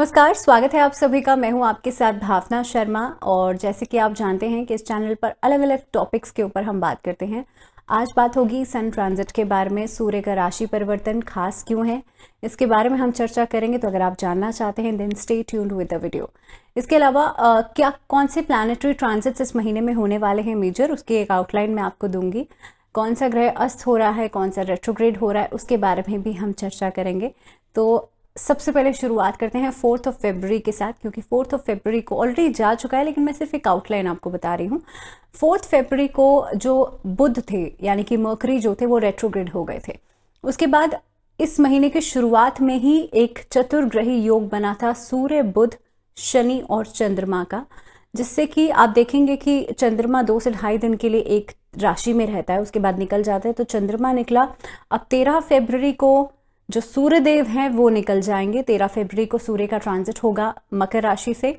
नमस्कार, स्वागत है आप सभी का। मैं हूं आपके साथ भावना शर्मा और जैसे कि आप जानते हैं कि इस चैनल पर अलग अलग टॉपिक्स के ऊपर हम बात करते हैं। आज बात होगी सन ट्रांजिट के बारे में। सूर्य का राशि परिवर्तन खास क्यों है, इसके बारे में हम चर्चा करेंगे। तो अगर आप जानना चाहते हैं then stay tuned with the video. इसके अलावा कौन से प्लैनेटरी ट्रांजिट्स इस महीने में होने वाले हैं मेजर, उसकी एक आउटलाइन मैं आपको दूंगी। कौन सा ग्रह अस्त हो रहा है, कौन सा रेट्रोग्रेड हो रहा है, उसके बारे में भी हम चर्चा करेंगे। तो सबसे पहले शुरुआत करते हैं 4 फरवरी के साथ, क्योंकि 4 फरवरी को ऑलरेडी जा चुका है लेकिन मैं सिर्फ एक आउटलाइन आपको बता रही हूँ। 4 फरवरी को जो बुध थे यानी कि मर्करी जो थे वो रेट्रोग्रेड हो गए थे। उसके बाद इस महीने की शुरुआत में ही एक चतुर्ग्रही योग बना था सूर्य, बुध, शनि और चंद्रमा का, जिससे कि आप देखेंगे कि चंद्रमा 2 से ढाई दिन के लिए एक राशि में रहता है, उसके बाद निकल जाता है। तो चंद्रमा निकला। अब 13 फरवरी को जो सूर्यदेव हैं वो निकल जाएंगे। 13 फरवरी को सूर्य का ट्रांजिट होगा मकर राशि से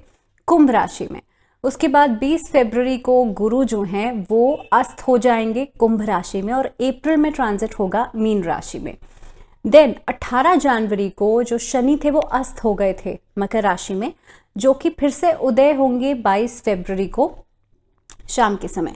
कुंभ राशि में। उसके बाद 20 फरवरी को गुरु जो हैं वो अस्त हो जाएंगे कुंभ राशि में और अप्रैल में ट्रांजिट होगा मीन राशि में। देन 18 जनवरी को जो शनि थे वो अस्त हो गए थे मकर राशि में, जो कि फिर से उदय होंगे 22 फरवरी को शाम के समय।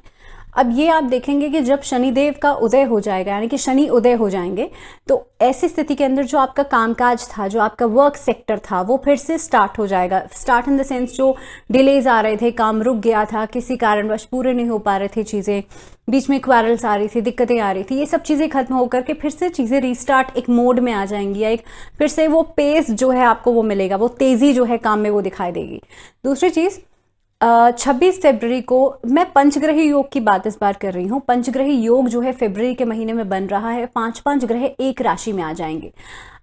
अब ये आप देखेंगे कि जब शनिदेव का उदय हो जाएगा यानी कि शनि उदय हो जाएंगे, तो ऐसी स्थिति के अंदर जो आपका कामकाज था, जो आपका वर्क सेक्टर था, वो फिर से स्टार्ट हो जाएगा। स्टार्ट इन द सेंस जो डिलेज आ रहे थे, काम रुक गया था, किसी कारणवश पूरे नहीं हो पा रहे थे चीजें, बीच में क्वारल्स आ रही थी, दिक्कतें आ रही थी, ये सब चीजें खत्म होकर के फिर से चीजें रीस्टार्ट एक मोड में आ जाएंगी, या एक फिर से वो पेस जो है आपको वो मिलेगा, वो तेजी जो है काम में वो दिखाई देगी। दूसरी चीज 26 फरवरी को मैं पंचग्रही योग की बात इस बार कर रही हूँ। पंचग्रही योग जो है फरवरी के महीने में बन रहा है। 5 ग्रह एक राशि में आ जाएंगे।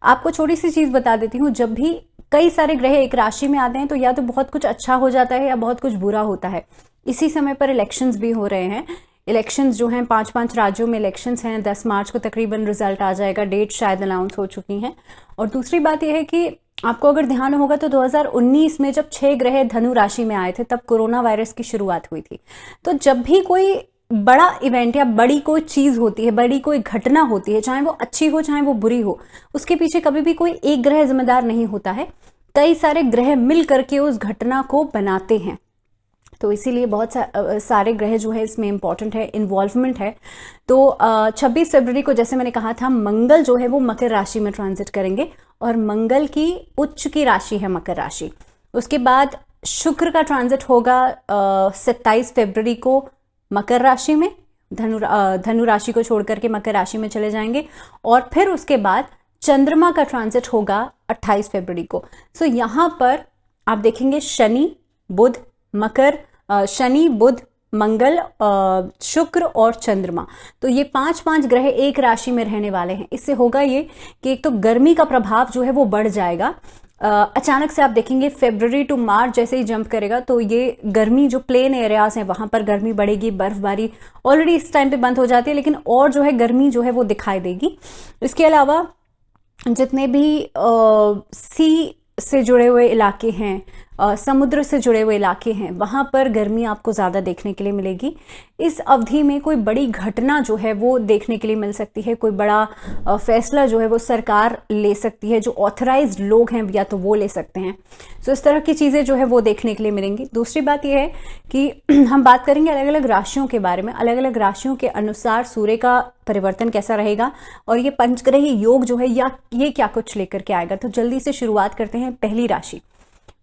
आपको छोटी सी चीज बता देती हूँ, जब भी कई सारे ग्रह एक राशि में आते हैं तो या तो बहुत कुछ अच्छा हो जाता है या बहुत कुछ बुरा होता है। इसी समय पर इलेक्शंस भी हो रहे हैं। इलेक्शंस जो हैं 5 राज्यों में इलेक्शंस हैं। 10 मार्च को तकरीबन रिजल्ट आ जाएगा, डेट शायद अनाउंस हो चुकी हैं। और दूसरी बात यह है कि आपको अगर ध्यान होगा तो 2019 में जब 6 ग्रह धनु राशि में आए थे तब कोरोना वायरस की शुरुआत हुई थी। तो जब भी कोई बड़ा इवेंट या बड़ी कोई चीज होती है, बड़ी कोई घटना होती है, चाहे वो अच्छी हो चाहे वो बुरी हो, उसके पीछे कभी भी कोई एक ग्रह जिम्मेदार नहीं होता है। कई सारे ग्रह मिल करके उस घटना को बनाते हैं। तो इसीलिए बहुत सारे ग्रह जो है इसमें इंपॉर्टेंट है, इन्वॉल्वमेंट है। तो 26 फरवरी को जैसे मैंने कहा था, मंगल जो है वो मकर राशि में ट्रांजिट करेंगे और मंगल की उच्च की राशि है मकर राशि। उसके बाद शुक्र का ट्रांजिट होगा 27 फरवरी को मकर राशि में, धनु राशि को छोड़ करके मकर राशि में चले जाएंगे। और फिर उसके बाद चंद्रमा का ट्रांजिट होगा 28 फरवरी को। सो यहां पर आप देखेंगे शनि, बुध, मकर, शनि, बुध, मंगल, शुक्र और चंद्रमा, तो ये 5 ग्रह एक राशि में रहने वाले हैं। इससे होगा ये कि एक तो गर्मी का प्रभाव जो है वो बढ़ जाएगा। अचानक से आप देखेंगे फरवरी टू मार्च जैसे ही जंप करेगा तो ये गर्मी जो प्लेन एरियाज हैं वहां पर गर्मी बढ़ेगी। बर्फबारी ऑलरेडी इस टाइम पे बंद हो जाती है, लेकिन और जो है गर्मी जो है वो दिखाई देगी। इसके अलावा जितने भी सी से जुड़े हुए इलाके हैं, समुद्र से जुड़े हुए इलाके हैं, वहां पर गर्मी आपको ज्यादा देखने के लिए मिलेगी। इस अवधि में कोई बड़ी घटना जो है वो देखने के लिए मिल सकती है। कोई बड़ा फैसला जो है वो सरकार ले सकती है, जो ऑथराइज्ड लोग हैं या तो वो ले सकते हैं। तो इस तरह की चीजें जो है वो देखने के लिए मिलेंगी। दूसरी बात यह है कि हम बात करेंगे अलग अलग राशियों के बारे में। अलग अलग राशियों के अनुसार सूर्य का परिवर्तन कैसा रहेगा और ये पंचग्रही योग जो है या ये क्या कुछ लेकर के आएगा। तो जल्दी से शुरुआत करते हैं। पहली राशि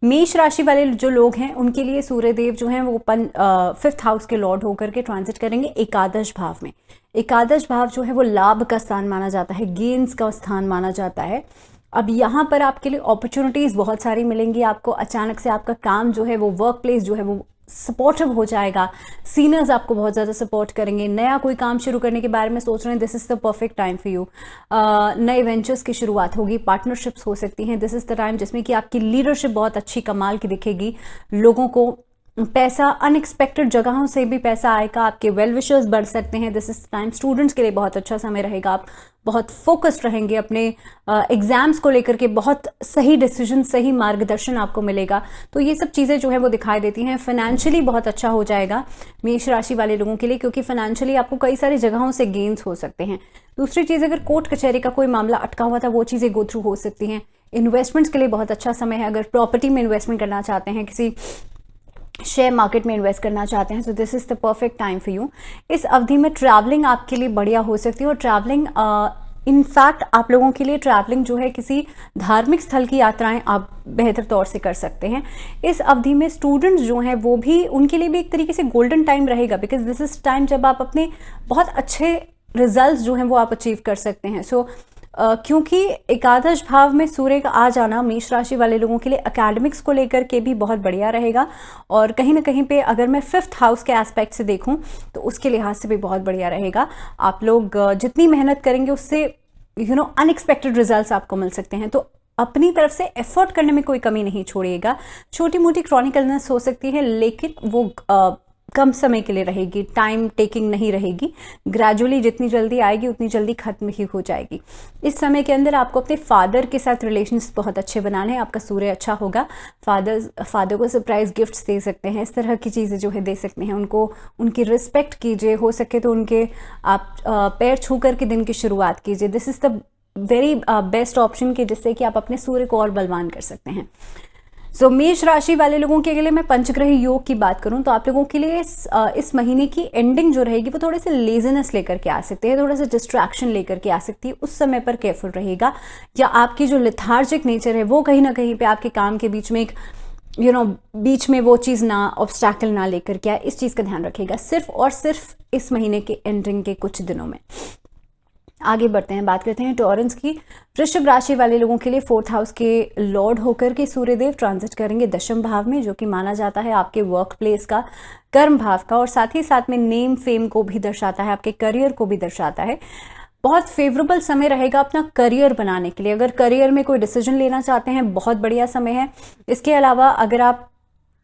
मेष राशि वाले जो लोग हैं उनके लिए सूर्यदेव जो हैं वो 5th हाउस के लॉर्ड होकर के ट्रांजिट करेंगे एकादश भाव में। एकादश भाव जो है वो लाभ का स्थान माना जाता है, गेन्स का स्थान माना जाता है। अब यहाँ पर आपके लिए अपॉर्चुनिटीज बहुत सारी मिलेंगी। आपको अचानक से आपका काम जो है वो वर्क प्लेस जो है वो सपोर्टिव हो जाएगा। सीनियर्स आपको बहुत ज्यादा सपोर्ट करेंगे। नया कोई काम शुरू करने के बारे में सोच रहे हैं, this is the perfect time for you. नए वेंचर्स की शुरुआत होगी, पार्टनरशिप्स हो सकती हैं। दिस इज द टाइम जिसमें कि आपकी लीडरशिप बहुत अच्छी कमाल की दिखेगी। लोगों को पैसा अनएक्सपेक्टेड जगहों से भी पैसा आएगा। आपके वेल विशर्स बढ़ सकते हैं। दिस इज टाइम स्टूडेंट्स के लिए बहुत अच्छा समय रहेगा। आप बहुत फोकस्ड रहेंगे अपने एग्जाम्स को लेकर के। बहुत सही डिसीजन, सही मार्गदर्शन आपको मिलेगा। तो ये सब चीजें जो है वो दिखाई देती हैं। फाइनेंशियली बहुत अच्छा हो जाएगा मेष राशि वाले लोगों के लिए, क्योंकि फाइनेंशियली आपको कई सारी जगहों से गेन्स हो सकते हैं। दूसरी चीज, अगर कोर्ट कचहरी का कोई मामला अटका हुआ था वो चीजें गो थ्रू हो सकती हैं। इन्वेस्टमेंट्स के लिए बहुत अच्छा समय है। अगर प्रॉपर्टी में इन्वेस्टमेंट करना चाहते हैं, किसी शेयर मार्केट में इन्वेस्ट करना चाहते हैं, so this is the perfect time for you. इस अवधि में ट्रैवलिंग आपके लिए बढ़िया हो सकती है, और ट्रैवलिंग इनफैक्ट आप लोगों के लिए ट्रैवलिंग जो है किसी धार्मिक स्थल की यात्राएं आप बेहतर तौर से कर सकते हैं। इस अवधि में स्टूडेंट्स जो हैं वो भी, उनके लिए भी एक तरीके से गोल्डन टाइम रहेगा, बिकॉज दिस इज टाइम जब आप अपने बहुत अच्छे रिजल्ट्स जो हैं वो आप अचीव कर सकते हैं। सो क्योंकि एकादश भाव में सूर्य का आ जाना मेष राशि वाले लोगों के लिए एकेडमिक्स को लेकर के भी बहुत बढ़िया रहेगा, और कहीं ना कहीं पे अगर मैं 5th हाउस के एस्पेक्ट से देखूं तो उसके लिहाज से भी बहुत बढ़िया रहेगा। आप लोग जितनी मेहनत करेंगे उससे अनएक्सपेक्टेड रिजल्ट्स आपको मिल सकते हैं, तो अपनी तरफ से एफर्ट करने में कोई कमी नहीं छोड़िएगा। छोटी मोटी क्रॉनिक इलनेस हो सकती है, लेकिन वो कम समय के लिए रहेगी, टाइम टेकिंग नहीं रहेगी। ग्रेजुअली जितनी जल्दी आएगी उतनी जल्दी खत्म ही हो जाएगी। इस समय के अंदर आपको अपने फादर के साथ रिलेशंस बहुत अच्छे बनाने हैं। आपका सूर्य अच्छा होगा, फादर को सरप्राइज गिफ्ट्स दे सकते हैं, इस तरह की चीज़ें जो है दे सकते हैं। उनको, उनकी रिस्पेक्ट कीजिए, हो सके तो उनके आप पैर छू करके दिन की शुरुआत कीजिए। This is the very best option कि जिससे कि आप अपने सूर्य को और बलवान कर सकते हैं। सो मेष राशि वाले लोगों के लिए मैं पंचग्रह योग की बात करूं तो आप लोगों के लिए इस महीने की एंडिंग जो रहेगी वो थोड़े से लेजीनेस लेकर के आ सकते हैं, थोड़ा सा डिस्ट्रैक्शन लेकर के आ सकती है। उस समय पर केयरफुल रहेगा, या आपकी जो लिथार्जिक नेचर है वो कहीं ना कहीं पे आपके काम के बीच में एक बीच में वो चीज़ ना, ऑब्स्टैकल ना लेकर के आए, इस चीज़ का ध्यान रखिएगा सिर्फ और सिर्फ इस महीने के एंडिंग के कुछ दिनों में। आगे बढ़ते हैं, बात करते हैं टॉरेंस की। वृषभ राशि वाले लोगों के लिए 4th हाउस के लॉर्ड होकर के सूर्यदेव ट्रांजिट करेंगे 10वें भाव में, जो कि माना जाता है आपके वर्क प्लेस का, कर्म भाव का, और साथ ही साथ में नेम फेम को भी दर्शाता है, आपके करियर को भी दर्शाता है। बहुत फेवरेबल समय रहेगा अपना करियर बनाने के लिए। अगर करियर में कोई डिसीजन लेना चाहते हैं, बहुत बढ़िया समय है। इसके अलावा अगर आप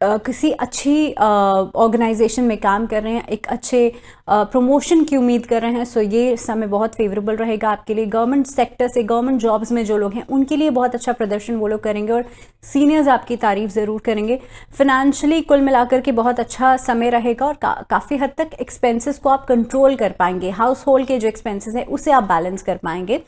किसी अच्छी ऑर्गेनाइजेशन में काम कर रहे हैं, एक अच्छे प्रमोशन की उम्मीद कर रहे हैं, सो ये समय बहुत फेवरेबल रहेगा आपके लिए। गवर्नमेंट सेक्टर से, गवर्नमेंट जॉब्स में जो लोग हैं उनके लिए बहुत अच्छा प्रदर्शन वो लोग करेंगे, और सीनियर्स आपकी तारीफ ज़रूर करेंगे। फाइनेंशियली कुल मिलाकर के बहुत अच्छा समय रहेगा, और काफ़ी हद तक एक्सपेंसेस को आप कंट्रोल कर पाएंगे। हाउस होल्ड के जो एक्सपेंसेस हैं उसे आप बैलेंस कर पाएंगे।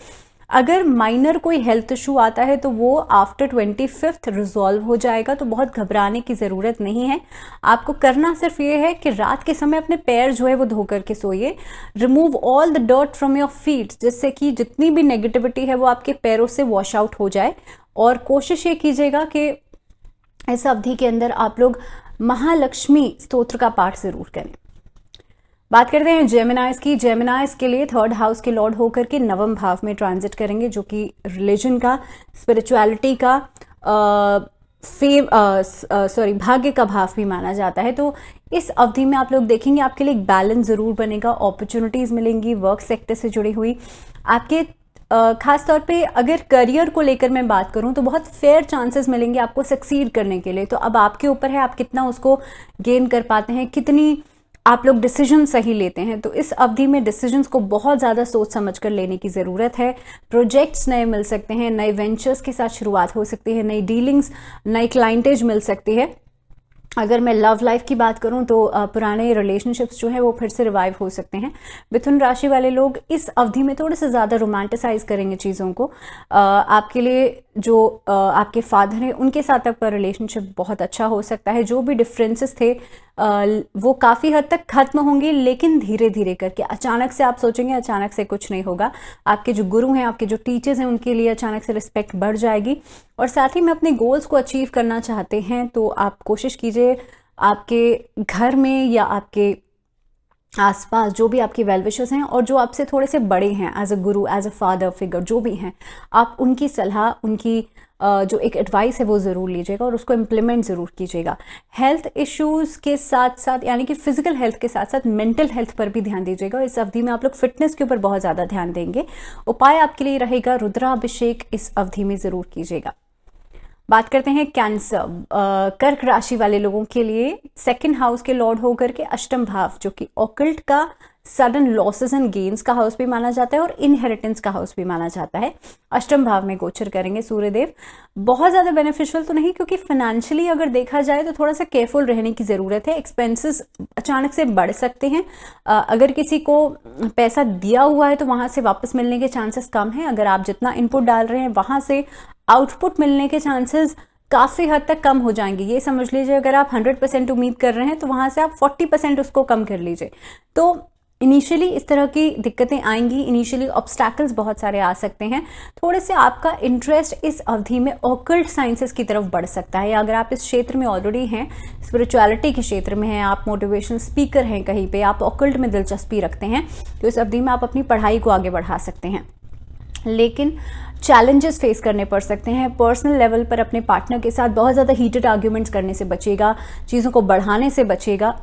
अगर माइनर कोई हेल्थ इशू आता है तो वो आफ्टर 25th रिजॉल्व हो जाएगा, तो बहुत घबराने की ज़रूरत नहीं है। आपको करना सिर्फ ये है कि रात के समय अपने पैर जो है वो धो करके सोइए। Remove all the dirt from your feet, जिससे कि जितनी भी नेगेटिविटी है वो आपके पैरों से वॉश आउट हो जाए। और कोशिश ये कीजिएगा कि इस अवधि के अंदर आप लोग महालक्ष्मी स्तोत्र का पाठ ज़रूर करें। बात करते हैं जेमिनाइज की। जेमिनाइज के लिए 3rd हाउस के लॉर्ड होकर के 9वें भाव में ट्रांजिट करेंगे, जो कि रिलीजन का, स्पिरिचुअलिटी का, भाग्य का भाव भी माना जाता है। तो इस अवधि में आप लोग देखेंगे आपके लिए एक बैलेंस जरूर बनेगा, अपॉर्चुनिटीज मिलेंगी वर्क सेक्टर से जुड़ी हुई। आपके खास तौर पे अगर करियर को लेकर मैं बात करूं तो बहुत फेयर चांसेस मिलेंगे आपको सक्सीड करने के लिए। तो अब आपके ऊपर है आप कितना उसको गेन कर पाते हैं, कितनी आप लोग डिसीजन सही लेते हैं। तो इस अवधि में डिसीजंस को बहुत ज़्यादा सोच समझ कर लेने की ज़रूरत है। प्रोजेक्ट्स नए मिल सकते हैं, नए वेंचर्स के साथ शुरुआत हो सकती है, नई डीलिंग्स, नई क्लाइंटेज मिल सकती है। अगर मैं लव लाइफ की बात करूं तो पुराने रिलेशनशिप्स जो है वो फिर से रिवाइव हो सकते हैं। मिथुन राशि वाले लोग इस अवधि में थोड़े से ज़्यादा रोमांटिसाइज करेंगे चीज़ों को। आपके लिए जो आपके फादर हैं उनके साथ आपका रिलेशनशिप बहुत अच्छा हो सकता है। जो भी डिफरेंसेस थे वो काफ़ी हद तक खत्म होंगे, लेकिन धीरे धीरे करके। अचानक से आप सोचेंगे अचानक से कुछ नहीं होगा। आपके जो गुरु हैं, आपके जो टीचर्स हैं, उनके लिए अचानक से रिस्पेक्ट बढ़ जाएगी। और साथ ही में अपने गोल्स को अचीव करना चाहते हैं तो आप कोशिश कीजिए आपके घर में या आपके आसपास जो भी आपके वेल विशर्स हैं और जो आपसे थोड़े से बड़े हैं, as a Guru, as a father figure, जो भी हैं, आप उनकी सलाह, उनकी जो एक एडवाइस है वो ज़रूर लीजिएगा और उसको इम्प्लीमेंट ज़रूर कीजिएगा। हेल्थ इश्यूज़ के साथ साथ, यानी कि फिजिकल हेल्थ के साथ साथ मेंटल हेल्थ पर भी ध्यान दीजिएगा। इस अवधि में आप लोग फिटनेस के ऊपर बहुत ज़्यादा ध्यान देंगे। उपाय आपके लिए रहेगा रुद्राभिषेक इस अवधि में ज़रूर कीजिएगा। बात करते हैं कैंसर, कर्क राशि वाले लोगों के लिए 2nd हाउस के लॉर्ड होकर के 8वां भाव, जो कि ऑकल्ट का, सडन लॉसेस एंड गेन्स का हाउस भी माना जाता है और इनहेरिटेंस का हाउस भी माना जाता है, 8वें भाव में गोचर करेंगे सूर्यदेव। बहुत ज़्यादा बेनिफिशियल तो नहीं, क्योंकि फाइनेंशियली अगर देखा जाए तो थोड़ा सा केयरफुल रहने की ज़रूरत है। एक्सपेंसेस अचानक से बढ़ सकते हैं। अगर किसी को पैसा दिया हुआ है तो वहाँ से वापस मिलने के चांसेस कम हैं। अगर आप जितना इनपुट डाल रहे हैं वहाँ से आउटपुट मिलने के चांसेस काफ़ी हद तक कम हो जाएंगे। ये समझ लीजिए अगर आप 100% उम्मीद कर रहे हैं तो वहाँ से आप 40% उसको कम कर लीजिए। तो इनिशियली इस तरह की दिक्कतें आएंगी, इनिशियली ऑब्स्टैकल्स बहुत सारे आ सकते हैं। थोड़े से आपका इंटरेस्ट इस अवधि में ऑकल्ट साइंसेस की तरफ बढ़ सकता है, या अगर आप इस क्षेत्र में ऑलरेडी हैं, स्पिरिचुअलिटी के क्षेत्र में हैं, आप मोटिवेशनल स्पीकर हैं, कहीं पे आप ऑकल्ट में दिलचस्पी रखते हैं, तो इस अवधि में आप अपनी पढ़ाई को आगे बढ़ा सकते हैं। लेकिन चैलेंजेस फेस करने पड़ सकते हैं। पर्सनल लेवल पर अपने पार्टनर के साथ बहुत ज़्यादा हीटेड आर्ग्यूमेंट्स करने से बचेगा, चीज़ों को बढ़ाने से बचेगा।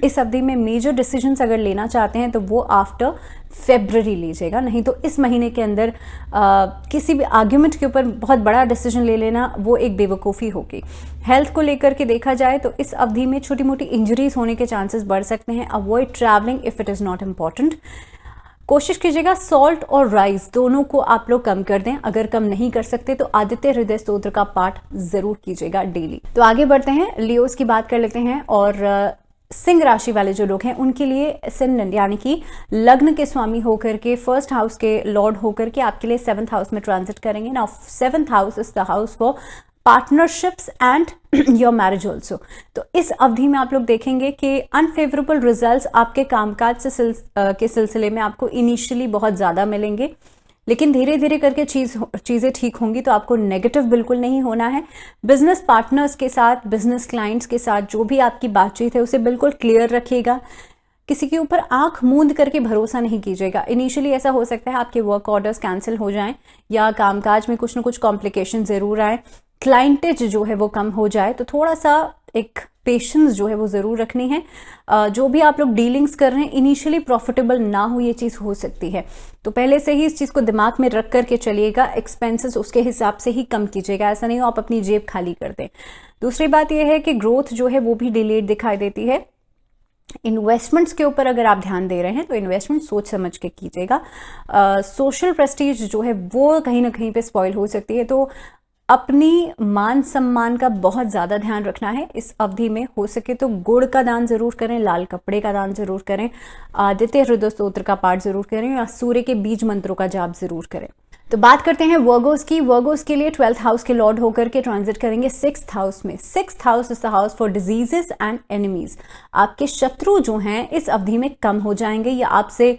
इस अवधि में मेजर डिसीजंस अगर लेना चाहते हैं तो वो आफ्टर फेब्रवरी लीजिएगा, नहीं तो इस महीने के अंदर किसी भी आर्ग्यूमेंट के ऊपर बहुत बड़ा डिसीजन ले लेना वो एक बेवकूफ़ी होगी। हेल्थ को लेकर के देखा जाए तो इस अवधि में छोटी मोटी इंजरीज होने के चांसेस बढ़ सकते हैं। Avoid travelling if it is not important. कोशिश कीजिएगा सॉल्ट और राइस दोनों को आप लोग कम कर दें। अगर कम नहीं कर सकते तो आदित्य हृदय स्तोत्र का पाठ जरूर कीजिएगा डेली। तो आगे बढ़ते हैं, लियोस की बात कर लेते हैं। और सिंह राशि वाले जो लोग हैं उनके लिए असेंडेंट यानी कि लग्न के स्वामी होकर के, फर्स्ट हाउस के लॉर्ड होकर के आपके लिए 7th हाउस में ट्रांजिट करेंगे। Now 7th house is the house for partnerships and your marriage also. तो इस अवधि में आप लोग देखेंगे कि अनफेवरेबल रिजल्ट्स आपके कामकाज के सिलसिले में आपको इनिशियली बहुत ज़्यादा मिलेंगे, लेकिन धीरे धीरे करके चीज़ें ठीक होंगी। तो आपको नेगेटिव बिल्कुल नहीं होना है। बिजनेस पार्टनर्स के साथ, बिजनेस क्लाइंट्स के साथ जो भी आपकी बातचीत है उसे बिल्कुल क्लियर रखिएगा। किसी के ऊपर आंख मूंद करके भरोसा नहीं कीजिएगा। इनिशियली ऐसा हो सकता है आपके वर्क ऑर्डर्स कैंसिल हो जाएं या कामकाज में कुछ ना कुछ कॉम्प्लिकेशन ज़रूर आए, क्लाइंटेज जो है वो कम हो जाए। तो थोड़ा सा एक पेशेंस जो है वो ज़रूर रखनी है। जो भी आप लोग डीलिंग्स कर रहे हैं इनिशियली प्रॉफिटेबल ना हो, ये चीज़ हो सकती है। तो पहले से ही इस चीज़ को दिमाग में रख करके चलिएगा। एक्सपेंसेस उसके हिसाब से ही कम कीजिएगा, ऐसा नहीं हो आप अपनी जेब खाली कर दें। दूसरी बात यह है कि ग्रोथ जो है वो भी डिलेड दिखाई देती है। इन्वेस्टमेंट्स के ऊपर अगर आप ध्यान दे रहे हैं तो इन्वेस्टमेंट सोच समझ के कीजिएगा। सोशल प्रेस्टीज जो है वो कहीं ना कहीं पे स्पॉइल हो सकती है। तो अपनी मान सम्मान का बहुत ज़्यादा ध्यान रखना है इस अवधि में। हो सके तो गुड़ का दान जरूर करें, लाल कपड़े का दान जरूर करें, आदित्य हृदय स्तोत्र का पाठ जरूर करें, या सूर्य के बीज मंत्रों का जाप जरूर करें। तो बात करते हैं वर्गोस की। वर्गोस के लिए 12th हाउस के लॉर्ड होकर के ट्रांजिट करेंगे 6th हाउस में। 6th house is the house for diseases and enemies. आपके शत्रु जो हैं इस अवधि में कम हो जाएंगे या आपसे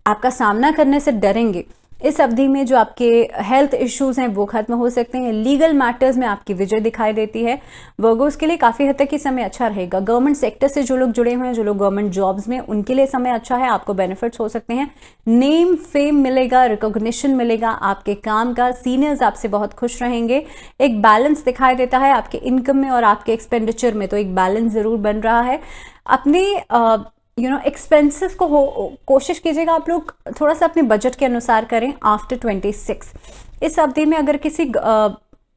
आपका सामना करने से डरेंगे। इस अवधि में जो आपके हेल्थ इश्यूज हैं वो खत्म हो सकते हैं। लीगल मैटर्स में आपकी विजय दिखाई देती है। वर्गोस के लिए काफी हद तक ये समय अच्छा रहेगा। गवर्नमेंट सेक्टर से जो लोग जुड़े हुए हैं, जो लोग गवर्नमेंट जॉब्स में, उनके लिए समय अच्छा है। आपको बेनिफिट्स हो सकते हैं। नेम फेम मिलेगा, रिकॉग्निशन मिलेगा आपके काम का। सीनियर्स आपसे बहुत खुश रहेंगे। एक बैलेंस दिखाई देता है आपके इनकम में और आपके एक्सपेंडिचर में, तो एक बैलेंस जरूर बन रहा है। अपने एक्सपेंसेस को कोशिश कीजिएगा आप लोग थोड़ा सा अपने बजट के अनुसार करें। आफ्टर 26 इस अवधि में अगर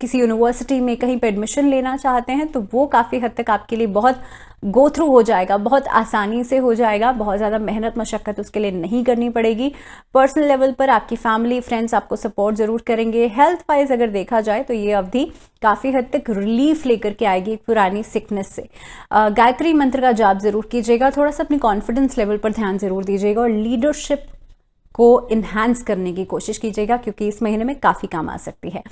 किसी यूनिवर्सिटी में कहीं पे एडमिशन लेना चाहते हैं तो वो काफ़ी हद तक आपके लिए बहुत गो थ्रू हो जाएगा, बहुत आसानी से हो जाएगा। बहुत ज़्यादा मेहनत मशक्क़त उसके लिए नहीं करनी पड़ेगी। पर्सनल लेवल पर आपकी फैमिली फ्रेंड्स आपको सपोर्ट ज़रूर करेंगे। हेल्थ वाइज अगर देखा जाए तो ये अवधि काफ़ी हद तक रिलीफ लेकर के आएगी पुरानी सिकनेस से। गायत्री मंत्र का जाप ज़रूर कीजिएगा। थोड़ा सा अपनी कॉन्फिडेंस लेवल पर ध्यान ज़रूर दीजिएगा और लीडरशिप को इन्हांस करने की कोशिश कीजिएगा, क्योंकि इस महीने में काफ़ी काम आ सकती है।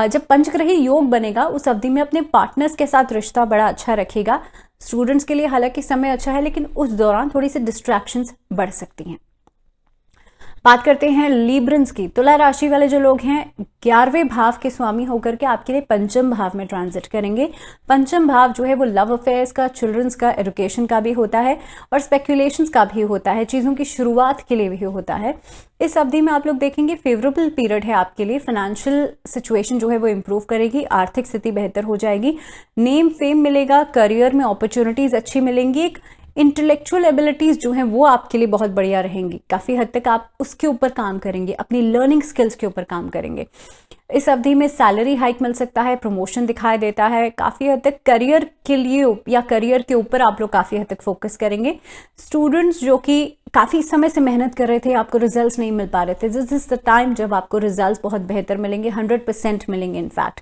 जब पंचग्रही योग बनेगा उस अवधि में अपने पार्टनर्स के साथ रिश्ता बड़ा अच्छा रखेगा। स्टूडेंट्स के लिए हालांकि समय अच्छा है, लेकिन उस दौरान थोड़ी सी डिस्ट्रैक्शंस बढ़ सकती हैं। बात करते हैं लीब्रंस की। तुला राशि वाले जो लोग हैं 11वें भाव के स्वामी होकर के आपके लिए पंचम भाव में ट्रांजिट करेंगे। पंचम भाव जो है वो लव अफेयर्स का, चिल्ड्रंस का, एजुकेशन का भी होता है और स्पेक्यूलेशंस का भी होता है, चीज़ों की शुरुआत के लिए भी होता है। इस अवधि में आप लोग देखेंगे फेवरेबल पीरियड है आपके लिए। फाइनेंशियल सिचुएशन जो है वो इंप्रूव करेगी, आर्थिक स्थिति बेहतर हो जाएगी, नेम फेम मिलेगा, करियर में अपॉर्चुनिटीज अच्छी मिलेंगी। एक इंटेलेक्चुअल एबिलिटीज जो हैं वो आपके लिए बहुत बढ़िया रहेंगी। काफ़ी हद तक आप उसके ऊपर काम करेंगे, अपनी लर्निंग स्किल्स के ऊपर काम करेंगे। इस अवधि में सैलरी हाइक मिल सकता है, प्रमोशन दिखाई देता है। काफ़ी हद तक करियर के लिए या करियर के ऊपर आप लोग काफ़ी हद तक फोकस करेंगे। स्टूडेंट्स जो कि काफ़ी समय से मेहनत कर रहे थे, आपको रिजल्ट्स नहीं मिल पा रहे थे, दिस इज द टाइम जब आपको रिजल्ट्स बहुत बेहतर मिलेंगे, 100% मिलेंगे इनफैक्ट।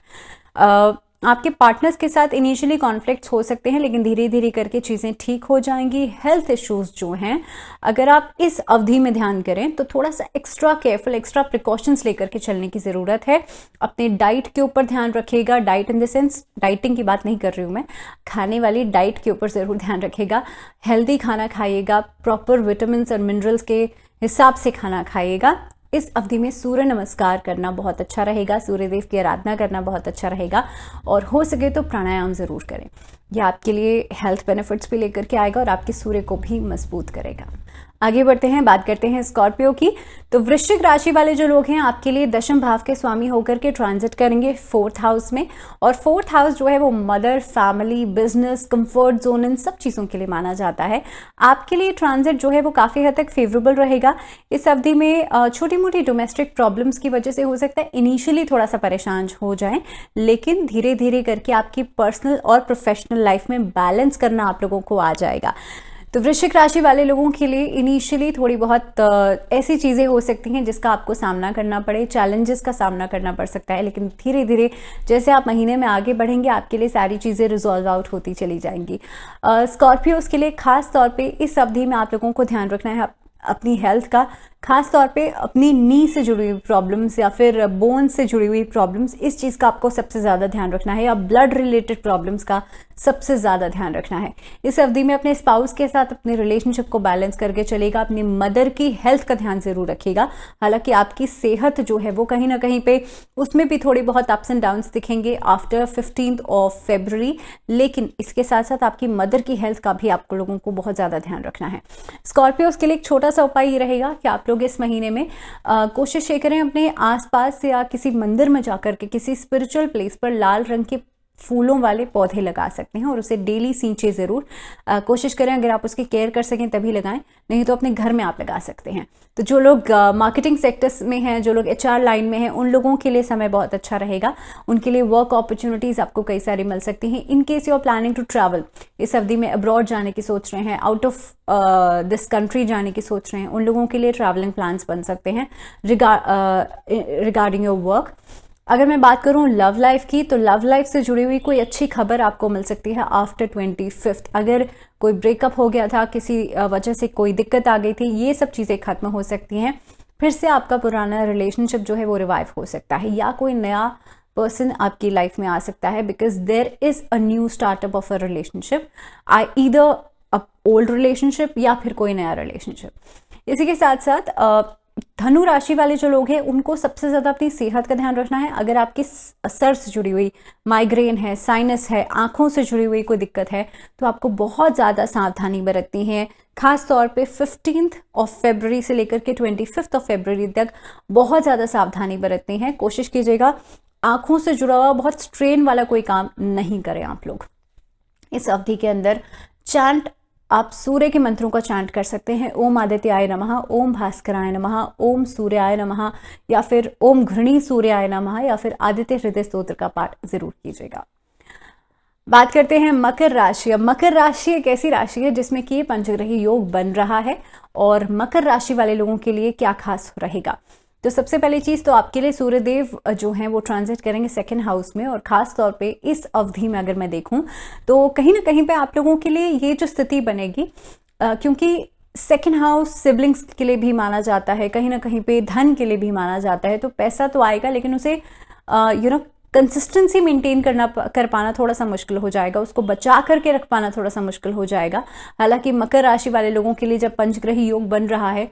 आपके पार्टनर्स के साथ इनिशियली कॉन्फ्लिक्ट्स हो सकते हैं, लेकिन धीरे धीरे करके चीज़ें ठीक हो जाएंगी। हेल्थ इश्यूज जो हैं, अगर आप इस अवधि में ध्यान करें तो थोड़ा सा एक्स्ट्रा केयरफुल, एक्स्ट्रा प्रिकॉशंस लेकर के चलने की ज़रूरत है। अपने डाइट के ऊपर ध्यान रखिएगा। Diet in the sense dieting की बात नहीं कर रही हूँ मैं, खाने वाली डाइट के ऊपर ज़रूर ध्यान रखिएगा। हेल्दी खाना खाइएगा, प्रॉपर विटामिन और मिनरल्स के हिसाब से खाना खाइएगा। इस अवधि में सूर्य नमस्कार करना बहुत अच्छा रहेगा, सूर्य देव की आराधना करना बहुत अच्छा रहेगा, और हो सके तो प्राणायाम ज़रूर करें। यह आपके लिए हेल्थ बेनिफिट्स भी लेकर के आएगा और आपके सूर्य को भी मजबूत करेगा। आगे बढ़ते हैं, बात करते हैं स्कॉर्पियो की। तो वृश्चिक राशि वाले जो लोग हैं, आपके लिए दशम भाव के स्वामी होकर के ट्रांजिट करेंगे 4th हाउस में, और 4th हाउस जो है वो mother, family, business, comfort zone, इन सब चीज़ों के लिए माना जाता है। आपके लिए ट्रांजिट जो है वो काफ़ी हद तक फेवरेबल रहेगा। इस अवधि में छोटी मोटी डोमेस्टिक प्रॉब्लम्स की वजह से हो सकता है इनिशियली थोड़ा सा परेशान हो जाएं, लेकिन धीरे धीरे करके आपकी पर्सनल और प्रोफेशनल लाइफ में बैलेंस करना आप लोगों को आ जाएगा। तो वृश्चिक राशि वाले लोगों के लिए इनिशियली थोड़ी बहुत ऐसी चीज़ें हो सकती हैं जिसका आपको सामना करना पड़े, चैलेंजेस का सामना करना पड़ सकता है, लेकिन धीरे धीरे जैसे आप महीने में आगे बढ़ेंगे आपके लिए सारी चीज़ें रिजॉल्व आउट होती चली जाएंगी। स्कॉर्पियोज के लिए खास तौर पे इस अवधि में आप लोगों को ध्यान रखना है अपनी हेल्थ का, खास तौर पे अपनी नी से जुड़ी हुई प्रॉब्लम्स या फिर बोन से जुड़ी हुई प्रॉब्लम्स, इस चीज़ का आपको सबसे ज़्यादा ध्यान रखना है, या ब्लड रिलेटेड प्रॉब्लम्स का सबसे ज़्यादा ध्यान रखना है। इस अवधि में अपने स्पाउस के साथ अपने रिलेशनशिप को बैलेंस करके चलेगा। अपनी मदर की हेल्थ का ध्यान ज़रूर रखिएगा। हालांकि आपकी सेहत जो है वो कहीं ना कहीं पे उसमें भी थोड़ी बहुत अप्स एंड डाउन्स दिखेंगे आफ्टर 15th ऑफ February, लेकिन इसके साथ साथ आपकी मदर की हेल्थ का भी आपको लोगों को बहुत ज़्यादा ध्यान रखना है। स्कॉर्पियोज के लिए एक छोटा सा उपाय ये रहेगा कि आप लोग इस महीने में कोशिश ये करें अपने आसपास या किसी मंदिर में जाकर के किसी स्पिरिचुअल प्लेस पर लाल रंग के फूलों वाले पौधे लगा सकते हैं, और उसे डेली सींचे ज़रूर। कोशिश करें अगर आप उसकी केयर कर सकें तभी लगाएं, नहीं तो अपने घर में आप लगा सकते हैं। तो जो लोग मार्केटिंग सेक्टर्स में हैं, जो लोग HR लाइन में हैं, उन लोगों के लिए समय बहुत अच्छा रहेगा। उनके लिए वर्क अपॉर्चुनिटीज़ आपको कई सारी मिल सकती हैं। In case you are planning to travel, इस अवधि में अब्रॉड जाने की सोच रहे हैं, आउट ऑफ दिस कंट्री जाने की सोच रहे हैं, उन लोगों के लिए ट्रैवलिंग प्लान्स बन सकते हैं रिगार्डिंग योर वर्क। अगर मैं बात करूं लव लाइफ की, तो लव लाइफ से जुड़ी हुई कोई अच्छी खबर आपको मिल सकती है आफ्टर 25th। अगर कोई ब्रेकअप हो गया था, किसी वजह से कोई दिक्कत आ गई थी, ये सब चीज़ें खत्म हो सकती हैं। फिर से आपका पुराना रिलेशनशिप जो है वो रिवाइव हो सकता है, या कोई नया पर्सन आपकी लाइफ में आ सकता है, because there is a new startup of a relationship, either a old relationship या फिर कोई नया रिलेशनशिप। इसी के साथ साथ धनु राशि वाले जो लोग हैं उनको सबसे ज़्यादा अपनी सेहत का ध्यान रखना है। अगर आपकी सर से जुड़ी हुई माइग्रेन है, साइनस है, आंखों से जुड़ी हुई कोई दिक्कत है, तो आपको बहुत ज़्यादा सावधानी बरतनी है। खास तौर पे 15th ऑफ February से लेकर के 25th ऑफ February तक बहुत ज़्यादा सावधानी बरतनी है। कोशिश कीजिएगा आंखों से जुड़ा हुआ बहुत स्ट्रेन वाला कोई काम नहीं करें आप लोग इस अवधि के अंदर। चैंट आप सूर्य के मंत्रों का चैंट कर सकते हैं। ओम आदित्याय नमः, ओम भास्कराय नमः, ओम सूर्याय नमः, या फिर ओम घृणी सूर्याय नमः, या फिर आदित्य हृदय स्तोत्र का पाठ जरूर कीजिएगा। बात करते हैं मकर राशि। अब मकर राशि एक ऐसी राशि है जिसमें कि पंचग्रही योग बन रहा है, और मकर राशि वाले लोगों के लिए क्या खास रहेगा। तो सबसे पहली चीज़ तो आपके लिए सूर्यदेव जो हैं वो ट्रांजिट करेंगे 2nd हाउस में, और ख़ास तौर पे इस अवधि में अगर मैं देखूं तो कहीं ना कहीं पे आप लोगों के लिए ये जो स्थिति बनेगी, क्योंकि 2nd हाउस सिबलिंग्स के लिए भी माना जाता है, कहीं ना कहीं पे धन के लिए भी माना जाता है। तो पैसा तो आएगा, लेकिन उसे कंसिस्टेंसी मेंटेन कर पाना थोड़ा सा मुश्किल हो जाएगा, उसको बचा करके रख पाना थोड़ा सा मुश्किल हो जाएगा। हालांकि मकर राशि वाले लोगों के लिए जब पंचग्रही योग बन रहा है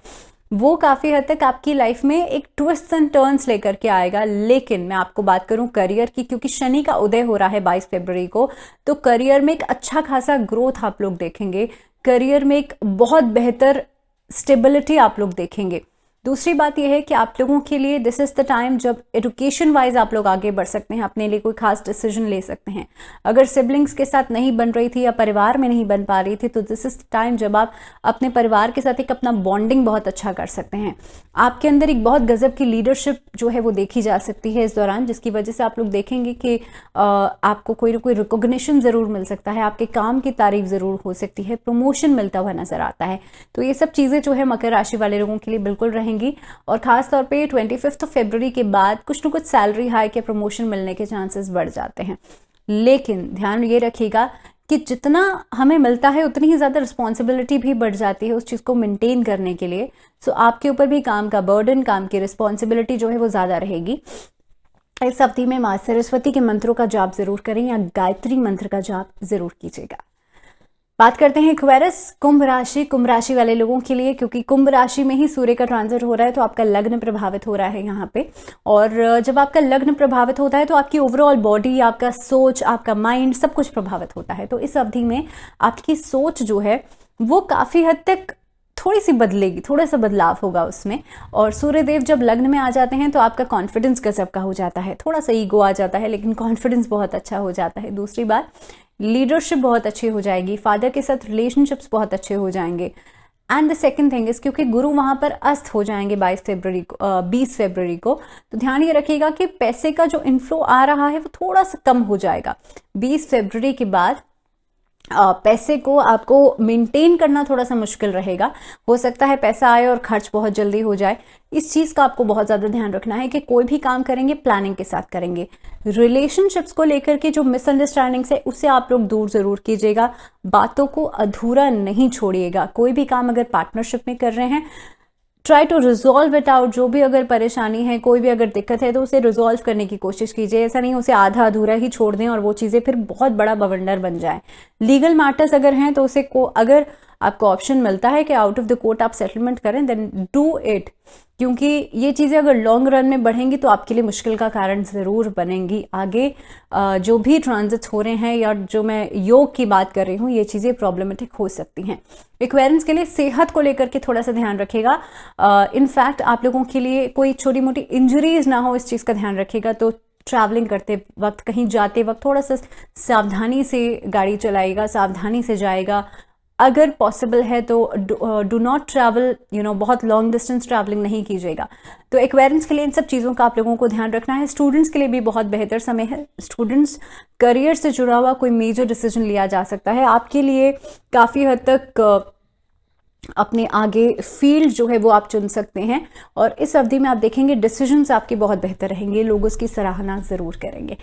वो काफ़ी हद तक आपकी लाइफ में एक ट्विस्ट एंड टर्न्स लेकर के आएगा। लेकिन मैं आपको बात करूं करियर की, क्योंकि शनि का उदय हो रहा है 22 फरवरी को, तो करियर में एक अच्छा खासा ग्रोथ आप लोग देखेंगे, करियर में एक बहुत बेहतर स्टेबिलिटी आप लोग देखेंगे। दूसरी बात यह है कि आप लोगों के लिए दिस इज द टाइम जब एजुकेशन वाइज आप लोग आगे बढ़ सकते हैं, अपने लिए कोई खास डिसीजन ले सकते हैं। अगर सिबलिंग्स के साथ नहीं बन रही थी या परिवार में नहीं बन पा रही थी, तो दिस इज द टाइम जब आप अपने परिवार के साथ एक अपना बॉन्डिंग बहुत अच्छा कर सकते हैं। आपके अंदर एक बहुत गजब की लीडरशिप जो है वो देखी जा सकती है इस दौरान, जिसकी वजह से आप लोग देखेंगे कि आपको कोई ना कोई रिकॉग्निशन जरूर मिल सकता है, आपके काम की तारीफ जरूर हो सकती है, प्रमोशन मिलता हुआ नजर आता है। तो ये सब चीजें जो है मकर राशि वाले लोगों के लिए बिल्कुल रहेंगी, और खास तौर पे 25 फरवरी के बाद कुछ ना कुछ सैलरी हाइक या प्रमोशन मिलने के चांसेस बढ़ जाते हैं। लेकिन ध्यान ये रखिएगा कि जितना हमें मिलता है उतनी ही ज़्यादा रिस्पॉन्सिबिलिटी भी बढ़ जाती है उस चीज़ को मेंटेन करने के लिए। सो आपके ऊपर भी काम का बर्डन, काम की रिस्पॉन्सिबिलिटी जो है वो ज़्यादा रहेगी। इस अवधि में माँ सरस्वती के मंत्रों का जाप जरूर करें या गायत्री मंत्र का जाप जरूर कीजिएगा। बात करते हैं एक्वेरियस, कुंभ राशि वाले लोगों के लिए, क्योंकि कुंभ राशि में ही सूर्य का ट्रांजिट हो रहा है तो आपका लग्न प्रभावित हो रहा है यहाँ पे। और जब आपका लग्न प्रभावित होता है तो आपकी ओवरऑल बॉडी, आपका सोच, आपका माइंड सब कुछ प्रभावित होता है। तो इस अवधि में आपकी सोच जो है वो काफी हद तक थोड़ी सी बदलेगी, थोड़ा सा बदलाव होगा उसमें। और सूर्यदेव जब लग्न में आ जाते हैं तो आपका कॉन्फिडेंस गजब का हो जाता है, थोड़ा सा ईगो आ जाता है लेकिन कॉन्फिडेंस बहुत अच्छा हो जाता है। दूसरी बात, लीडरशिप बहुत अच्छी हो जाएगी, फादर के साथ रिलेशनशिप्स बहुत अच्छे हो जाएंगे। And the second thing is, क्योंकि गुरु वहां पर अस्त हो जाएंगे 20 फरवरी को, तो ध्यान ये रखिएगा कि पैसे का जो इनफ्लो आ रहा है वो थोड़ा सा कम हो जाएगा। 20 फरवरी के बाद पैसे को आपको मेंटेन करना थोड़ा सा मुश्किल रहेगा। हो सकता है पैसा आए और खर्च बहुत जल्दी हो जाए। इस चीज का आपको बहुत ज्यादा ध्यान रखना है कि कोई भी काम करेंगे प्लानिंग के साथ करेंगे। रिलेशनशिप्स को लेकर के जो मिसअंडरस्टैंडिंग्स है उससे आप लोग दूर जरूर कीजिएगा, बातों को अधूरा नहीं छोड़िएगा। कोई भी काम अगर पार्टनरशिप में कर रहे हैं, try to resolve it out. जो भी अगर परेशानी है, कोई भी अगर दिक्कत है तो उसे रिजॉल्व करने की कोशिश कीजिए। ऐसा नहीं उसे आधा अधूरा ही छोड़ दें और वो चीजें फिर बहुत बड़ा बवंडर बन जाए। लीगल मैटर्स अगर हैं तो उसे अगर आपको ऑप्शन मिलता है कि आउट ऑफ द कोर्ट आप सेटलमेंट करें, देन डू इट, क्योंकि ये चीजें अगर लॉन्ग रन में बढ़ेंगी तो आपके लिए मुश्किल का कारण जरूर बनेंगी। आगे जो भी ट्रांजिट्स हो रहे हैं या जो मैं योग की बात कर रही हूँ, ये चीजें प्रॉब्लमेटिक हो सकती हैं। एक्वेरियंस के लिए सेहत को लेकर के थोड़ा सा ध्यान रखिएगा। इनफैक्ट आप लोगों के लिए कोई छोटी मोटी इंजरीज ना हो, इस चीज का ध्यान रखिएगा। तो ट्रैवलिंग करते वक्त, कहीं जाते वक्त थोड़ा सा सावधानी से गाड़ी चलाएगा, सावधानी से जाएगा। अगर पॉसिबल है तो डू नॉट ट्रैवल, बहुत लॉन्ग डिस्टेंस ट्रैवलिंग नहीं कीजिएगा। तो एक्वेरियंस के लिए इन सब चीज़ों का आप लोगों को ध्यान रखना है। स्टूडेंट्स के लिए भी बहुत बेहतर समय है। स्टूडेंट्स करियर से जुड़ा हुआ कोई मेजर डिसीजन लिया जा सकता है। आपके लिए काफ़ी हद तक अपने आगे फील्ड जो है वो आप चुन सकते हैं। और इस अवधि में आप देखेंगे डिसीजंस आपके बहुत बेहतर रहेंगे, लोग उसकी सराहना ज़रूर करेंगे।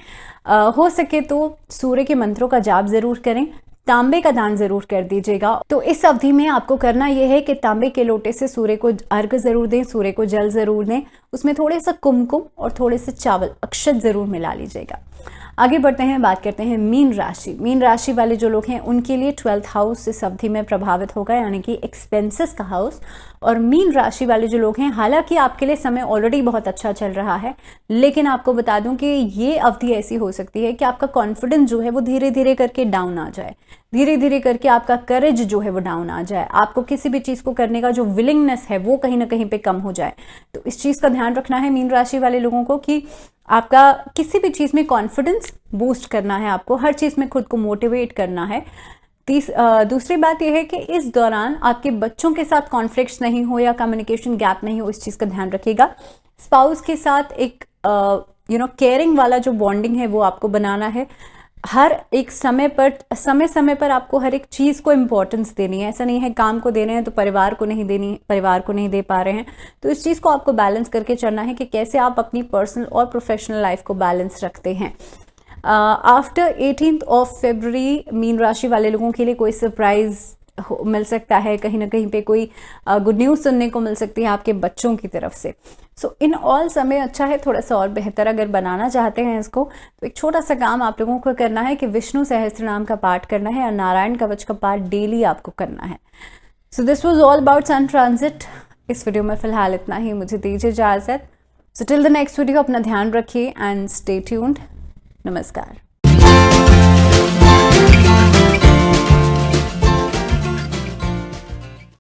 हो सके तो सूर्य के मंत्रों का जाप ज़रूर करें, तांबे का दान जरूर कर दीजिएगा। तो इस अवधि में आपको करना यह है कि तांबे के लोटे से सूर्य को अर्घ जरूर दें, सूर्य को जल जरूर दें, उसमें थोड़े सा कुमकुम और थोड़े से चावल अक्षत जरूर मिला लीजिएगा। आगे बढ़ते हैं, बात करते हैं मीन राशि वाले जो लोग हैं उनके लिए 12th हाउस इस अवधि में प्रभावित होगा, यानी कि एक्सपेंसेस का हाउस। और मीन राशि वाले जो लोग हैं, हालांकि आपके लिए समय ऑलरेडी बहुत अच्छा चल रहा है, लेकिन आपको बता दूं कि ये अवधि ऐसी हो सकती है कि आपका कॉन्फिडेंस जो है वो धीरे धीरे करके डाउन आ जाए, धीरे धीरे करके आपका करेज जो है वो डाउन आ जाए, आपको किसी भी चीज को करने का जो विलिंगनेस है वो कहीं ना कहीं पे कम हो जाए। तो इस चीज का ध्यान रखना है मीन राशि वाले लोगों को कि आपका किसी भी चीज में कॉन्फिडेंस बूस्ट करना है, आपको हर चीज में खुद को मोटिवेट करना है। दूसरी बात यह है कि इस दौरान आपके बच्चों के साथ कॉन्फ्लिक्ट्स नहीं हो या कम्युनिकेशन गैप नहीं हो, इस चीज का ध्यान रखिएगा। स्पाउस के साथ एक केयरिंग वाला जो बॉन्डिंग है वो आपको बनाना है। हर एक समय पर आपको हर एक चीज को इंपॉर्टेंस देनी है। ऐसा नहीं है काम को दे रहे हैं तो परिवार को नहीं दे पा रहे हैं। तो इस चीज को आपको बैलेंस करके चलना है कि कैसे आप अपनी पर्सनल और प्रोफेशनल लाइफ को बैलेंस रखते हैं। After 18th of February mean राशि वाले लोगों के लिए कोई सरप्राइज मिल सकता है, कहीं ना कहीं पे कोई गुड न्यूज सुनने को मिल सकती है आपके बच्चों की तरफ से। सो इन ऑल समय अच्छा है, थोड़ा सा और बेहतर अगर बनाना चाहते हैं इसको तो एक छोटा सा काम आप लोगों को करना है कि विष्णु सहस्त्र नाम का पाठ करना है और नारायण कवच का पाठ डेली आपको करना है। So this was all about sun transit. इस वीडियो में फिलहाल इतना ही, मुझे दीजिए इजाजत। So till the next video अपना ध्यान रखिए एंड स्टे ट्यून्ड। नमस्कार।